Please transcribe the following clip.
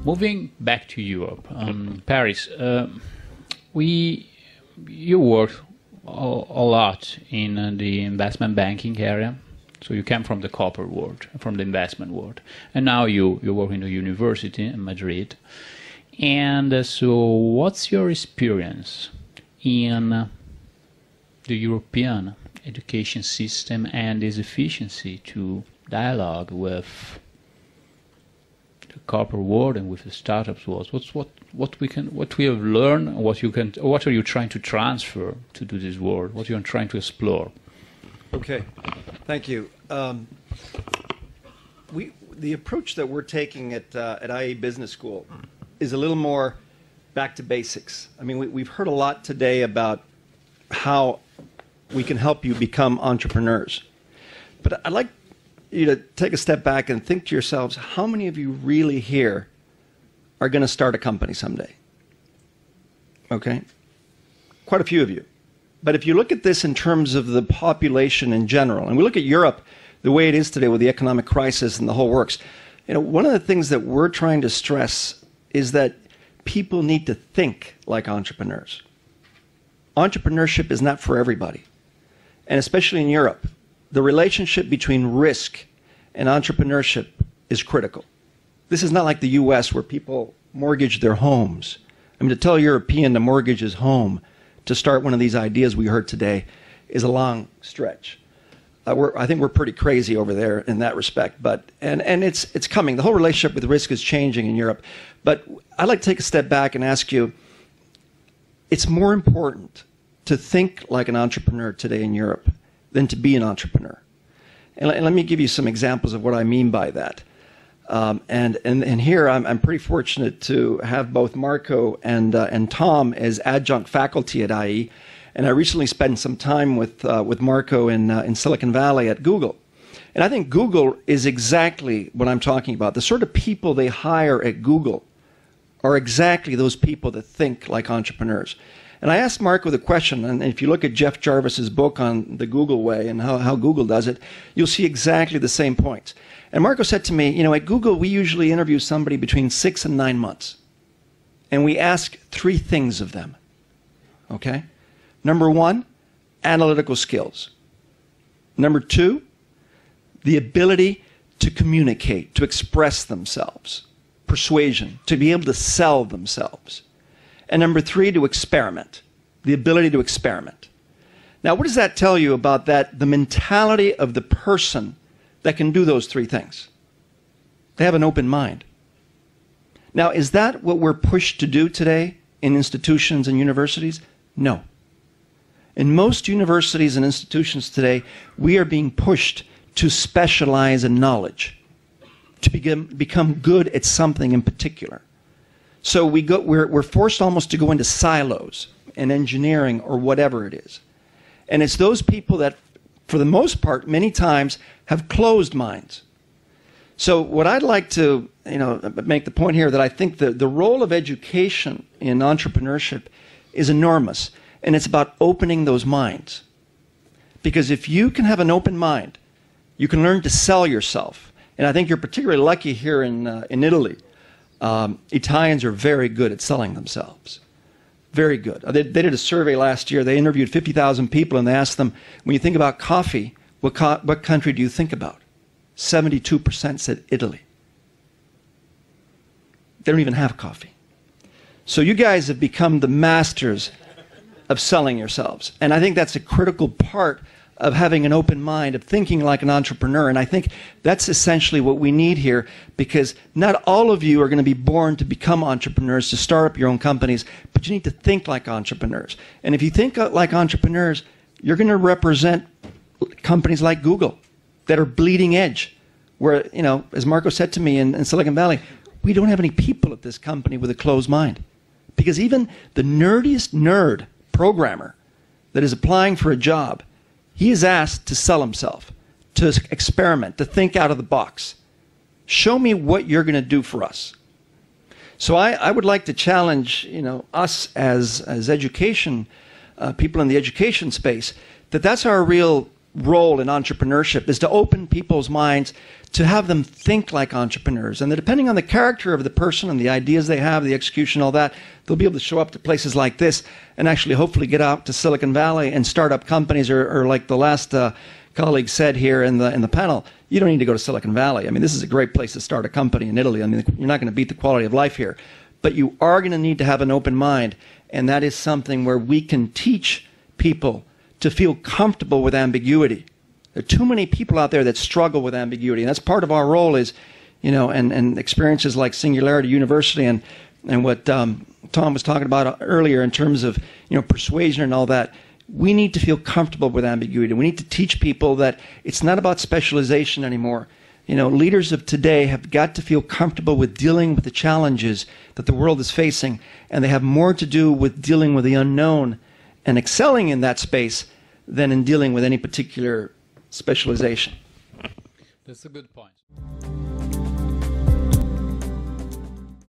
Moving back to Europe, Paris, you work a lot in the investment banking area. So you came from the corporate world, from the investment world, and now you work in a university in Madrid. And so what's your experience in the European education system and its efficiency to dialogue with the corporate world and with the startups world? What we have learned, what are you trying to transfer to this world? What are you trying to explore? Okay, thank you. The approach that we're taking at IE Business School is a little more back to basics. I mean, we've heard a lot today about how we can help you become entrepreneurs. But I'd like you to take a step back and think to yourselves, how many of you really here are going to start a company someday? Okay? Quite a few of you. But if you look at this in terms of the population in general, and we look at Europe the way it is today with the economic crisis and the whole works, one of the things that we're trying to stress is that people need to think like entrepreneurs. Entrepreneurship is not for everybody. And especially in Europe, the relationship between risk and entrepreneurship is critical. This is not like the US where people mortgage their homes. I mean, to tell a European to mortgage his home to start one of these ideas we heard today is a long stretch. I think we're pretty crazy over there in that respect, and it's coming. The whole relationship with risk is changing in Europe. But I'd like to take a step back and ask you, it's more important to think like an entrepreneur today in Europe than to be an entrepreneur. And let me give you some examples of what I mean by that. And here I'm pretty fortunate to have both Marco and Tom as adjunct faculty at IE. And I recently spent some time with Marco in Silicon Valley at Google. And I think Google is exactly what I'm talking about. The sort of people they hire at Google are exactly those people that think like entrepreneurs. And I asked Marco the question, and if you look at Jeff Jarvis's book on the Google way and how Google does it, you'll see exactly the same points. And Marco said to me, at Google, we usually interview somebody between 6 and 9 months. And we ask 3 things of them. Okay? Number 1, analytical skills. Number 2, the ability to communicate, to express themselves. Persuasion, to be able to sell themselves. And number 3, to experiment, the ability to experiment. Now, what does that tell you about the mentality of the person that can do those 3 things? They have an open mind. Now, is that what we're pushed to do today in institutions and universities? No. In most universities and institutions today, we are being pushed to specialize in knowledge, to become good at something in particular. So we're forced almost to go into silos in engineering or whatever it is. And it's those people that, for the most part, many times have closed minds. So what I'd like to make the point here that I think the role of education in entrepreneurship is enormous. And it's about opening those minds. Because if you can have an open mind, you can learn to sell yourself. And I think you're particularly lucky here in Italy. Italians are very good at selling themselves. Very good. They did a survey last year. They interviewed 50,000 people and they asked them, when you think about coffee, what country do you think about? 72% said Italy. They don't even have coffee. So you guys have become the masters of selling yourselves. And I think that's a critical part of having an open mind, of thinking like an entrepreneur. And I think that's essentially what we need here, because not all of you are going to be born to become entrepreneurs, to start up your own companies, but you need to think like entrepreneurs. And if you think like entrepreneurs, you're going to represent companies like Google that are bleeding edge, where, as Marco said to me in Silicon Valley, we don't have any people at this company with a closed mind. Because even the nerdiest nerd programmer that is applying for a job, he is asked to sell himself, to experiment, to think out of the box. Show me what you're going to do for us. So I would like to challenge, us as education, people in the education space, that's our real role in entrepreneurship is to open people's minds, to have them think like entrepreneurs. And that depending on the character of the person and the ideas they have, the execution, all that, they'll be able to show up to places like this and actually hopefully get out to Silicon Valley and start up companies, or like the last colleague said here in the panel, you don't need to go to Silicon Valley. I mean, this is a great place to start a company in Italy. I mean, you're not going to beat the quality of life here. But you are going to need to have an open mind, and that is something where we can teach people to feel comfortable with ambiguity. There are too many people out there that struggle with ambiguity, and that's part of our role is, and experiences like Singularity University and what Tom was talking about earlier in terms of, persuasion and all that. We need to feel comfortable with ambiguity. We need to teach people that it's not about specialization anymore. Leaders of today have got to feel comfortable with dealing with the challenges that the world is facing, and they have more to do with dealing with the unknown and excelling in that space than in dealing with any particular specialization. That's a good point.